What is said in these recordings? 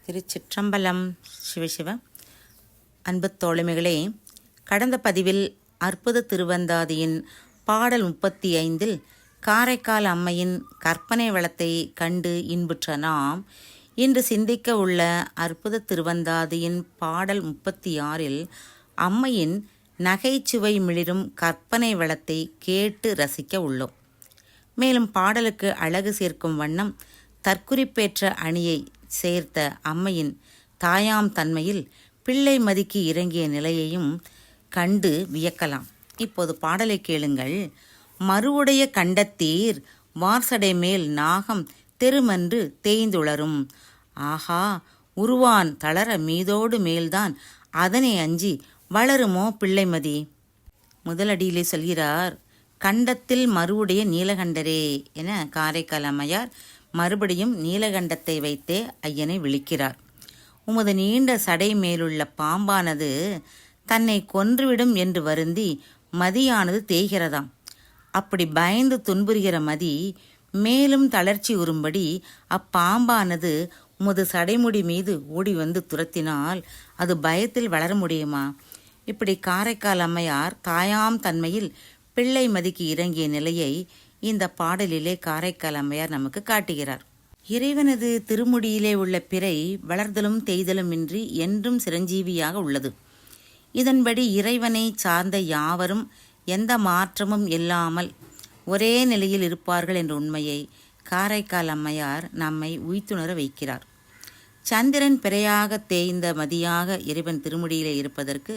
திருச்சிற்றம்பலம். சிவசிவ அன்பு தோழமைகளே, கடந்த பதிவில் அற்புத திருவந்தாதியின் பாடல் 35 காரைக்கால் அம்மையின் கற்பனை வளத்தை கண்டு இன்புற்ற நாம் இன்று சிந்திக்க உள்ள அற்புத திருவந்தாதியின் பாடல் 36 அம்மையின் நகைச்சுவை மிளிரும் கற்பனை வளத்தை கேட்டு ரசிக்க உள்ளோம். மேலும் பாடலுக்கு அழகு சேர்க்கும் வண்ணம் தற்குறிப்பேற்ற அணியை சேர்த்த அம்மையின் தாயாம் தன்மையில் பிள்ளை மதிக்கு இறங்கிய நிலையையும் கண்டு வியக்கலாம். இப்போது பாடலை கேளுங்கள். மறுவுடைய கண்டத்தீர் வார்சடை மேல் நாகம் தெருமன்று தேய்ந்துளரும். ஆஹா, உருவான் தளர மீதோடு மேல்தான் அதனை அஞ்சி வளருமோ பிள்ளைமதி. முதலடியிலே சொல்கிறார், கண்டத்தில் மறுவுடைய நீலகண்டரே என காரைக்கால் அம்மையார் மறுபடியும் நீலகண்டத்தை வைத்தே ஐயனை விழிக்கிறார். உமது நீண்ட சடை மேலுள்ள பாம்பானது தன்னை கொன்றுவிடும் என்று வருந்தி மதியானது தேய்கிறதாம். அப்படி பயந்து துன்புறுகிற மதி மேலும் தளர்ச்சி உறும்படி அப்பாம்பானது உமது சடைமுடி மீது ஓடி வந்து துரத்தினால் அது பயத்தில் வளர முடியுமா? இப்படி காரைக்கால் அம்மையார் தாயாம் தன்மையில் பிள்ளை மதிக்கு இறங்கிய நிலையை இந்த பாடலிலே காரைக்கால் அம்மையார் நமக்கு காட்டுகிறார். இறைவனது திருமுடியிலே உள்ள பிறை வளர்தலும் தேய்தலும் இன்றி என்றும் சிரஞ்சீவியாக உள்ளது. இதன்படி இறைவனை சார்ந்த யாவரும் எந்த மாற்றமும் இல்லாமல் ஒரே நிலையில் இருப்பார்கள் என்ற உண்மையை காரைக்கால் அம்மையார் நம்மை உய்த்துணர வைக்கிறார். சந்திரன் பிறையாக தேய்ந்த மதியாக இறைவன் திருமுடியிலே இருப்பதற்கு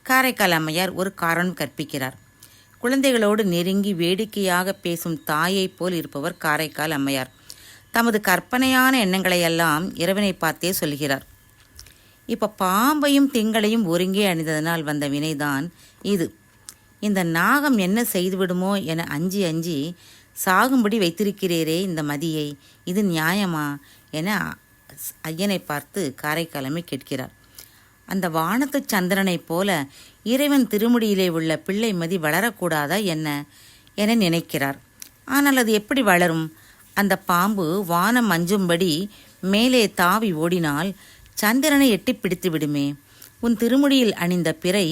காரைக்கால் அம்மையார் ஒரு காரணம் கற்பிக்கிறார். குழந்தைகளோடு நெருங்கி வேடிக்கையாக பேசும் தாயைப் போல் இருப்பவர் காரைக்கால் அம்மையார். தமது கற்பனையான எண்ணங்களையெல்லாம் இறைவனை பார்த்தே சொல்கிறார். இப்போ பாம்பையும் திங்களையும் ஒருங்கே அணிந்ததனால் வந்த வினைதான் இது. இந்த நாகம் என்ன செய்துவிடுமோ என அஞ்சி அஞ்சி சாகும்படி வைத்திருக்கிறீரே இந்த மதியை, இது நியாயமா என ஐயனை பார்த்து காரைக்கால் அம்மை கேட்கிறார். அந்த வானத்து சந்திரனைப் போல இறைவன் திருமுடியிலே உள்ள பிள்ளை மதி வளரக்கூடாதா என்ன என நினைக்கிறார். ஆனால் அது எப்படி வளரும்? அந்த பாம்பு வானம் அஞ்சும்படி மேலே தாவி ஓடினால் சந்திரனை எட்டி பிடித்து விடுமே. உன் திருமுடியில் அணிந்த பிறை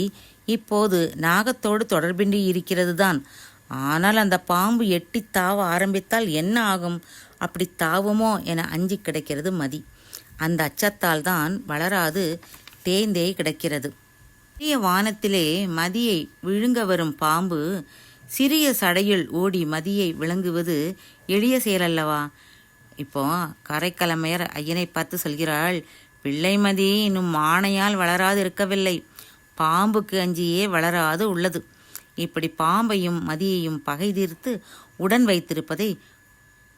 இப்போது நாகத்தோடு தொடர்பின்றி இருக்கிறது தான். ஆனால் அந்த பாம்பு எட்டி தாவ ஆரம்பித்தால் என்ன ஆகும்? அப்படி தாவுமோ என அஞ்சி கிடக்கிறது மதி. அந்த அச்சத்தால் தான் வளராது தேய்ந்தே கிடக்கிறது. பெரிய வானத்திலே மதியை விழுங்க வரும் பாம்பு சிறிய சடையில் ஓடி மதியை விளங்குவது எளிய செயலல்லவா? இப்போ காரைக்கால் அம்மையார் ஐயனை பார்த்து சொல்கிறாள், பிள்ளை மதி இன்னும் மானையால் வளராது இருக்கவில்லை, பாம்புக்கு அஞ்சியே வளராது உள்ளது. இப்படி பாம்பையும் மதியையும் பகை தீர்த்து உடன் வைத்திருப்பதை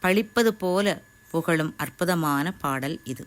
பழிப்பது போல புகழும் அற்புதமான பாடல் இது.